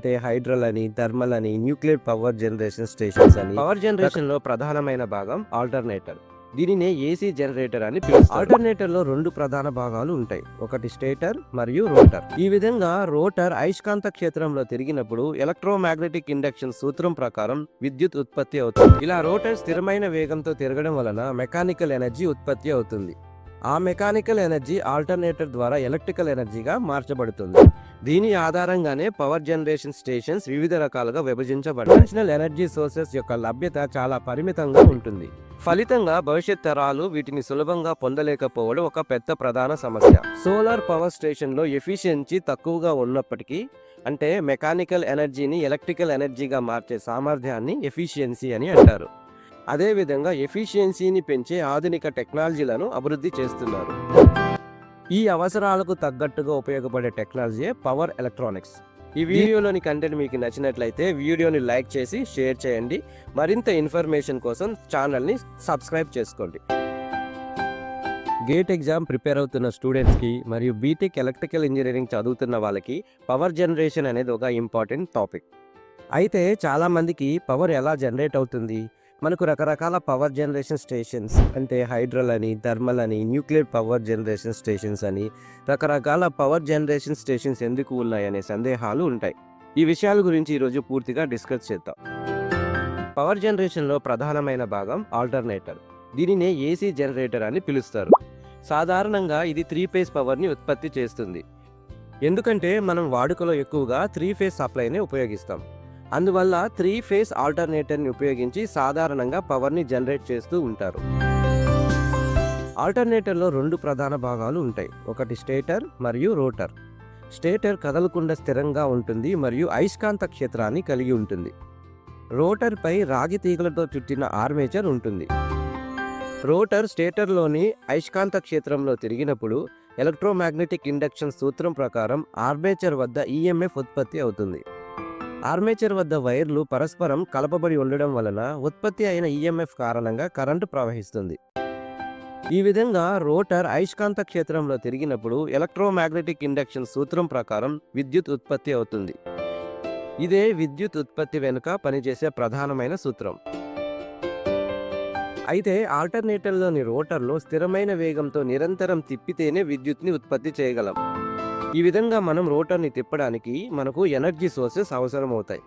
అంటే హైడ్రల్ అని, థర్మల్ అని, న్యూక్లియర్ పవర్ జనరేషన్ స్టేషన్స్ అని. పవర్ జనరేషన్ లో ప్రధానమైన భాగం ఆల్టర్నేటర్. దీనినే ఏసీ జనరేటర్ అని పిలుస్తారు. ఆల్టర్నేటర్ లో రెండు ప్రధాన భాగాలు ఉంటాయి. ఒకటి స్టేటర్ మరియు రోటర్. ఈ విధంగా రోటర్ అయస్కాంత క్షేత్రంలో తిరిగినప్పుడు ఎలక్ట్రోమాగ్నెటిక్ ఇండక్షన్ సూత్రం ప్రకారం విద్యుత్ ఉత్పత్తి అవుతుంది. ఇలా రోటర్ స్థిరమైన వేగంతో తిరగడం వలన మెకానికల్ ఎనర్జీ ఉత్పత్తి అవుతుంది. ఆ మెకానికల్ ఎనర్జీ ఆల్టర్నేటర్ ద్వారా ఎలక్ట్రికల్ ఎనర్జీగా మార్చబడుతుంది. దీని ఆధారంగానే పవర్ జనరేషన్ స్టేషన్స్ వివిధ రకాలుగా విభజించబడ్డాయి. కన్వెన్షనల్ ఎనర్జీ సోర్సెస్ యొక్క లభ్యత చాలా పరిమితంగా ఉంటుంది. ఫలితంగా భవిష్యత్ తరాలు వీటిని సులభంగా పొందలేకపోవడం ఒక పెద్ద ప్రధాన సమస్య. సోలార్ పవర్ స్టేషన్లో ఎఫిషియన్సీ తక్కువగా ఉన్నప్పటికీ, అంటే మెకానికల్ ఎనర్జీని ఎలక్ట్రికల్ ఎనర్జీగా మార్చే సామర్థ్యాన్ని ఎఫిషియన్సీ అని అంటారు. అదేవిధంగా ఎఫిషియన్సీని పెంచే ఆధునిక టెక్నాలజీలను అభివృద్ధి చేస్తున్నారు. ఈ అవసరాలకు తగ్గట్టుగా ఉపయోగపడే టెక్నాలజీ పవర్ ఎలక్ట్రానిక్స్. ఈ వీడియోలోని కంటెంట్ మీకు నచ్చినట్లయితే వీడియోని లైక్ చేసి షేర్ చేయండి. మరింత ఇన్ఫర్మేషన్ కోసం ఛానల్ని సబ్స్క్రైబ్ చేసుకోండి. గేట్ ఎగ్జామ్ ప్రిపేర్ అవుతున్న స్టూడెంట్స్కి మరియు బీటెక్ ఎలక్ట్రికల్ ఇంజనీరింగ్ చదువుతున్న వాళ్ళకి పవర్ జనరేషన్ అనేది ఒక ఇంపార్టెంట్ టాపిక్. అయితే చాలామందికి పవర్ ఎలా జనరేట్ అవుతుంది? మనకు రకరకాల పవర్ జనరేషన్ స్టేషన్స్ అంటే హైడ్రల్ అని, థర్మల్ అని, న్యూక్లియర్ పవర్ జనరేషన్ స్టేషన్స్ అని రకరకాల పవర్ జనరేషన్ స్టేషన్స్ ఎందుకు ఉన్నాయనే సందేహాలు ఉంటాయి. ఈ విషయాల గురించి ఈరోజు పూర్తిగా డిస్కస్ చేద్దాం. పవర్ జనరేషన్లో ప్రధానమైన భాగం ఆల్టర్నేటర్. దీనినే ఏసీ జనరేటర్ అని పిలుస్తారు. సాధారణంగా ఇది 3 ఫేజ్ పవర్ని ఉత్పత్తి చేస్తుంది. ఎందుకంటే మనం వాడుకలో ఎక్కువగా 3 ఫేజ్ సప్లైని ఉపయోగిస్తాం. అందువల్ల 3 ఫేజ్ ఆల్టర్నేటర్ని ఉపయోగించి సాధారణంగా పవర్ని జనరేట్ చేస్తూ ఉంటారు. ఆల్టర్నేటర్లో రెండు ప్రధాన భాగాలు ఉంటాయి. ఒకటి స్టేటర్ మరియు రోటర్. స్టేటర్ కదలకుండా స్థిరంగా ఉంటుంది మరియు అయస్కాంత క్షేత్రాన్ని కలిగి ఉంటుంది. రోటర్ పై రాగి తీగలతో చుట్టిన ఆర్మేచర్ ఉంటుంది. రోటర్ స్టేటర్లోని అయస్కాంత క్షేత్రంలో తిరిగినప్పుడు ఎలక్ట్రోమాగ్నెటిక్ ఇండక్షన్ సూత్రం ప్రకారం ఆర్మేచర్ వద్ద ఈఎంఎఫ్ ఉత్పత్తి అవుతుంది. ఆర్మేచర్ వద్ద వైర్లు పరస్పరం కలపబడి ఉండడం వలన ఉత్పత్తి అయిన ఈఎంఎఫ్ కారణంగా కరెంటు ప్రవహిస్తుంది. ఈ విధంగా రోటర్ అయస్కాంత క్షేత్రంలో తిరిగినప్పుడు ఎలక్ట్రోమాగ్నెటిక్ ఇండక్షన్ సూత్రం ప్రకారం విద్యుత్ ఉత్పత్తి అవుతుంది. ఇదే విద్యుత్ ఉత్పత్తి వెనుక పనిచేసే ప్రధానమైన సూత్రం. అయితే ఆల్టర్నేటర్లోని రోటర్ను స్థిరమైన వేగంతో నిరంతరం తిప్పితేనే విద్యుత్ని ఉత్పత్తి చేయగలం. ఈ విధంగా మనం రోటర్ని తిప్పడానికి మనకు ఎనర్జీ సోర్సెస్ అవసరం అవుతాయి.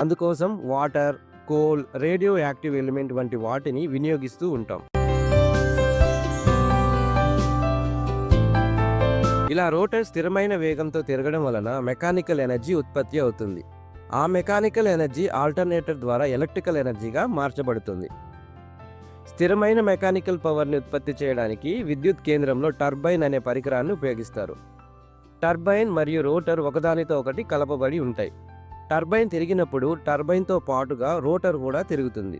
అందుకోసం water, coal, radio active element వంటి వాటిని వినియోగిస్తూ ఉంటాం. ఇలా రోటర్ స్థిరమైన వేగంతో తిరగడం వలన మెకానికల్ ఎనర్జీ ఉత్పత్తి అవుతుంది. ఆ మెకానికల్ ఎనర్జీ ఆల్టర్నేటర్ ద్వారా ఎలక్ట్రికల్ ఎనర్జీగా మార్చబడుతుంది. స్థిరమైన మెకానికల్ పవర్ని ఉత్పత్తి చేయడానికి విద్యుత్ కేంద్రంలో టర్బైన్ అనే పరికరాన్ని ఉపయోగిస్తారు. టర్బైన్ మరియు రోటర్ ఒకదానితో ఒకటి కలపబడి ఉంటాయి. టర్బైన్ తిరిగినప్పుడు టర్బైన్తో పాటుగా రోటర్ కూడా తిరుగుతుంది.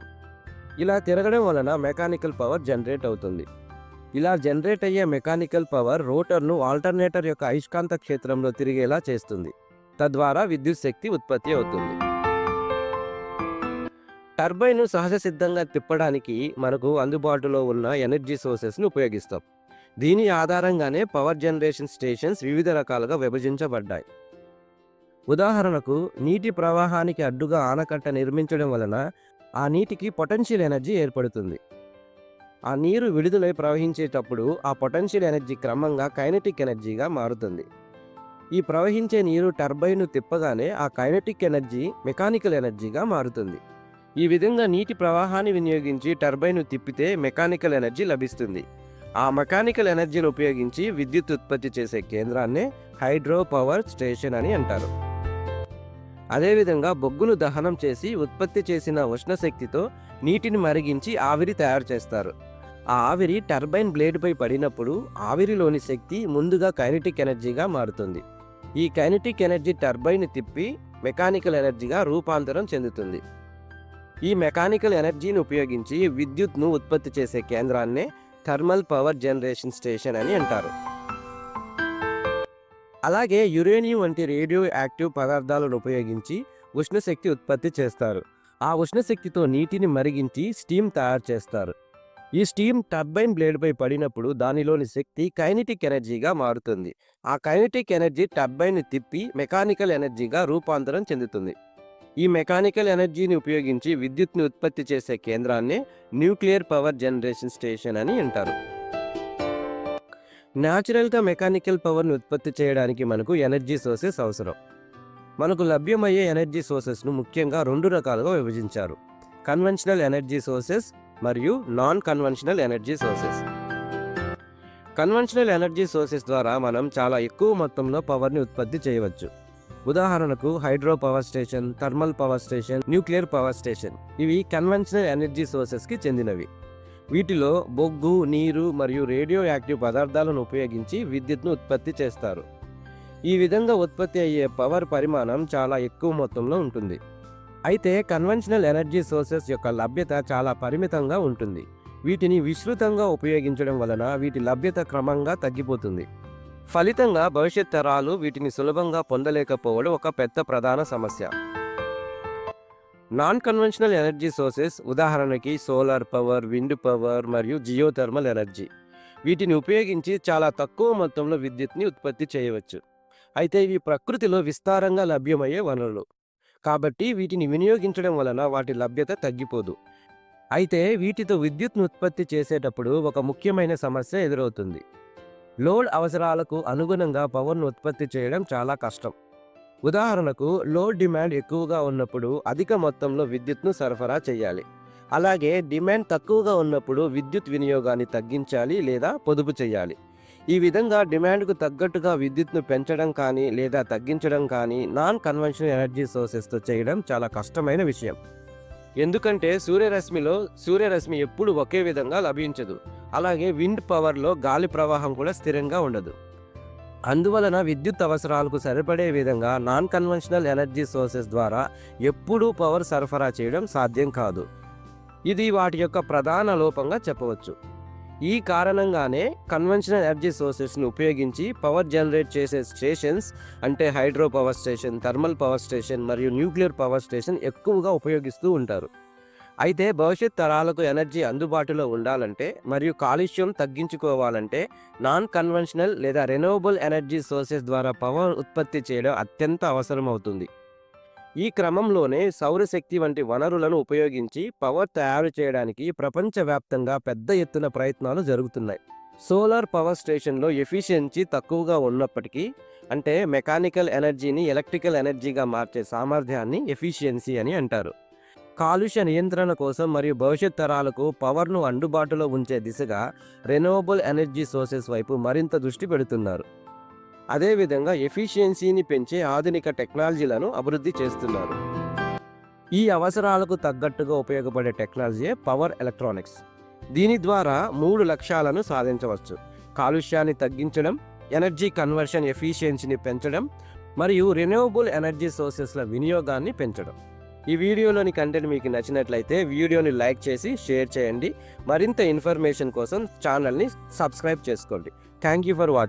ఇలా తిరగడం వలన మెకానికల్ పవర్ జనరేట్ అవుతుంది. ఇలా జనరేట్ అయ్యే మెకానికల్ పవర్ రోటర్ను ఆల్టర్నేటర్ యొక్క అయస్కాంత క్షేత్రంలో తిరిగేలా చేస్తుంది. తద్వారా విద్యుత్ శక్తి ఉత్పత్తి అవుతుంది. టర్బైన్ను సహజ సిద్ధంగా తిప్పడానికి మనకు అందుబాటులో ఉన్న ఎనర్జీ సోర్సెస్ని ఉపయోగిస్తాం. దీని ఆధారంగానే పవర్ జనరేషన్ స్టేషన్స్ వివిధ రకాలుగా విభజించబడ్డాయి. ఉదాహరణకు నీటి ప్రవాహానికి అడ్డుగా ఆనకట్ట నిర్మించడం వలన ఆ నీటికి పొటెన్షియల్ ఎనర్జీ ఏర్పడుతుంది. ఆ నీరు విడుదలై ప్రవహించేటప్పుడు ఆ పొటెన్షియల్ ఎనర్జీ క్రమంగా కైనెటిక్ ఎనర్జీగా మారుతుంది. ఈ ప్రవహించే నీరు టర్బైన్ను తిప్పగానే ఆ కైనెటిక్ ఎనర్జీ మెకానికల్ ఎనర్జీగా మారుతుంది. ఈ విధంగా నీటి ప్రవాహాన్ని వినియోగించి టర్బైన్ను తిప్పితే మెకానికల్ ఎనర్జీ లభిస్తుంది. ఆ మెకానికల్ ఎనర్జీని ఉపయోగించి విద్యుత్ ఉత్పత్తి చేసే కేంద్రాన్నే హైడ్రో పవర్ స్టేషన్ అని అంటారు. అదేవిధంగా బొగ్గును దహనం చేసి ఉత్పత్తి చేసిన ఉష్ణశక్తితో నీటిని మరిగించి ఆవిరి తయారు చేస్తారు. ఆ ఆవిరి టర్బైన్ బ్లేడ్పై పడినప్పుడు ఆవిరిలోని శక్తి ముందుగా కైనెటిక్ ఎనర్జీగా మారుతుంది. ఈ కైనెటిక్ ఎనర్జీ టర్బైన్ తిప్పి మెకానికల్ ఎనర్జీగా రూపాంతరం చెందుతుంది. ఈ మెకానికల్ ఎనర్జీని ఉపయోగించి విద్యుత్ను ఉత్పత్తి చేసే కేంద్రాన్నే థర్మల్ పవర్ జనరేషన్ స్టేషన్ అని అంటారు. అలాగే యురేనియం వంటి రేడియో యాక్టివ్ పదార్థాలను ఉపయోగించి ఉష్ణశక్తి ఉత్పత్తి చేస్తారు. ఆ ఉష్ణశక్తితో నీటిని మరిగించి స్టీమ్ తయారు చేస్తారు. ఈ స్టీమ్ టర్బైన్ బ్లేడ్పై పడినప్పుడు దానిలోని శక్తి కైనెటిక్ ఎనర్జీగా మారుతుంది. ఆ కైనెటిక్ ఎనర్జీ టర్బైన్ని తిప్పి మెకానికల్ ఎనర్జీగా రూపాంతరం చెందుతుంది. ఈ మెకానికల్ ఎనర్జీని ఉపయోగించి విద్యుత్ని ఉత్పత్తి చేసే కేంద్రాన్నే న్యూక్లియర్ పవర్ జనరేషన్ స్టేషన్ అని అంటారు. న్యాచురల్గా మెకానికల్ పవర్ని ఉత్పత్తి చేయడానికి మనకు ఎనర్జీ సోర్సెస్ అవసరం. మనకు లభ్యమయ్యే ఎనర్జీ సోర్సెస్ను ముఖ్యంగా 2 రకాలుగా విభజించారు: కన్వెన్షనల్ ఎనర్జీ సోర్సెస్ మరియు non conventional energy sources. Conventional energy sources ద్వారా మనం చాలా ఎక్కువ మొత్తంలో పవర్ని ఉత్పత్తి చేయవచ్చు. ఉదాహరణకు hydro power station, thermal power station, nuclear power station. ఇవి కన్వెన్షనల్ ఎనర్జీ సోర్సెస్కి చెందినవి. వీటిలో బొగ్గు, నీరు మరియు రేడియో యాక్టివ్ పదార్థాలను ఉపయోగించి విద్యుత్ను ఉత్పత్తి చేస్తారు. ఈ విధంగా ఉత్పత్తి అయ్యే పవర్ పరిమాణం చాలా ఎక్కువ మొత్తంలో ఉంటుంది. అయితే కన్వెన్షనల్ ఎనర్జీ సోర్సెస్ యొక్క లభ్యత చాలా పరిమితంగా ఉంటుంది. వీటిని విస్తృతంగా ఉపయోగించడం వలన వీటి లభ్యత క్రమంగా తగ్గిపోతుంది. ఫలితంగా భవిష్యత్ తరాలు వీటిని సులభంగా పొందలేకపోవడం ఒక పెద్ద ప్రధాన సమస్య. నాన్ కన్వెన్షనల్ ఎనర్జీ సోర్సెస్ ఉదాహరణకి సోలార్ పవర్, విండ్ పవర్ మరియు జియోథర్మల్ ఎనర్జీ. వీటిని ఉపయోగించి చాలా తక్కువ మొత్తంలో విద్యుత్ని ఉత్పత్తి చేయవచ్చు. అయితే ఇవి ప్రకృతిలో విస్తారంగా లభ్యమయ్యే వనరులు కాబట్టి వీటిని వినియోగించడం వలన వాటి లభ్యత తగ్గిపోదు. అయితే వీటితో విద్యుత్ను ఉత్పత్తి చేసేటప్పుడు ఒక ముఖ్యమైన సమస్య ఎదురవుతుంది. లోడ్ అవసరాలకు అనుగుణంగా పవర్ను ఉత్పత్తి చేయడం చాలా కష్టం. ఉదాహరణకు లోడ్ డిమాండ్ ఎక్కువగా ఉన్నప్పుడు అధిక మొత్తంలో విద్యుత్ను సరఫరా చేయాలి. అలాగే డిమాండ్ తక్కువగా ఉన్నప్పుడు విద్యుత్ వినియోగాన్ని తగ్గించాలి లేదా పొదుపు చేయాలి. ఈ విధంగా డిమాండ్కు తగ్గట్టుగా విద్యుత్ను పెంచడం కానీ లేదా తగ్గించడం కానీ నాన్ కన్వెన్షనల్ ఎనర్జీ సోర్సెస్తో చేయడం చాలా కష్టమైన విషయం. ఎందుకంటే సూర్యరశ్మి ఎప్పుడు ఒకే విధంగా లభించదు. అలాగే విండ్ పవర్లో గాలి ప్రవాహం కూడా స్థిరంగా ఉండదు. అందువలన విద్యుత్ అవసరాలకు సరిపడే విధంగా నాన్ కన్వెన్షనల్ ఎనర్జీ సోర్సెస్ ద్వారా ఎప్పుడూ పవర్ సరఫరా చేయడం సాధ్యం కాదు. ఇది వాటి యొక్క ప్రధాన లోపంగా చెప్పవచ్చు. ఈ కారణంగానే కన్వెన్షనల్ ఎనర్జీ సోర్సెస్ను ఉపయోగించి పవర్ జనరేట్ చేసే స్టేషన్స్ అంటే hydro power station, thermal power station మరియు న్యూక్లియర్ పవర్ స్టేషన్ ఎక్కువగా ఉపయోగిస్తూ ఉంటారు. అయితే భవిష్యత్ తరాలకు ఎనర్జీ అందుబాటులో ఉండాలంటే మరియు కాలుష్యం తగ్గించుకోవాలంటే నాన్ కన్వెన్షనల్ లేదా రెన్యూవబుల్ ఎనర్జీ సోర్సెస్ ద్వారా పవర్ ఉత్పత్తి చేయడం అత్యంత అవసరం అవుతుంది. ఈ క్రమంలోనే సౌరశక్తి వంటి వనరులను ఉపయోగించి పవర్ తయారు చేయడానికి ప్రపంచవ్యాప్తంగా పెద్ద ఎత్తున ప్రయత్నాలు జరుగుతున్నాయి. సోలార్ పవర్ స్టేషన్లో ఎఫిషియన్సీ తక్కువగా ఉన్నప్పటికీ, అంటే మెకానికల్ ఎనర్జీని ఎలక్ట్రికల్ ఎనర్జీగా మార్చే సామర్థ్యాన్ని ఎఫిషియన్సీ అని అంటారు. కాలుష్య నియంత్రణ కోసం మరియు భవిష్యత్ తరాలకు పవర్ను అందుబాటులో ఉంచే దిశగా రెన్యూవబుల్ ఎనర్జీ సోర్సెస్ వైపు మరింత దృష్టి పెడుతున్నారు. అదేవిధంగా ఎఫిషియన్సీని పెంచే ఆధునిక టెక్నాలజీలను అభివృద్ధి చేస్తున్నారు. ఈ అవసరాలకు తగ్గట్టుగా ఉపయోగపడే టెక్నాలజీయే పవర్ ఎలక్ట్రానిక్స్. దీని ద్వారా 3 లక్ష్యాలను సాధించవచ్చు: కాలుష్యాన్ని తగ్గించడం, ఎనర్జీ కన్వర్షన్ ఎఫిషియన్సీని పెంచడం మరియు రెన్యూవబుల్ ఎనర్జీ సోర్సెస్ల వినియోగాన్ని పెంచడం. ఈ వీడియోలోని కంటెంట్ మీకు నచ్చినట్లయితే వీడియోని లైక్ చేసి షేర్ చేయండి. మరింత ఇన్ఫర్మేషన్ కోసం ఛానల్ని సబ్స్క్రైబ్ చేసుకోండి. Thank you for watching.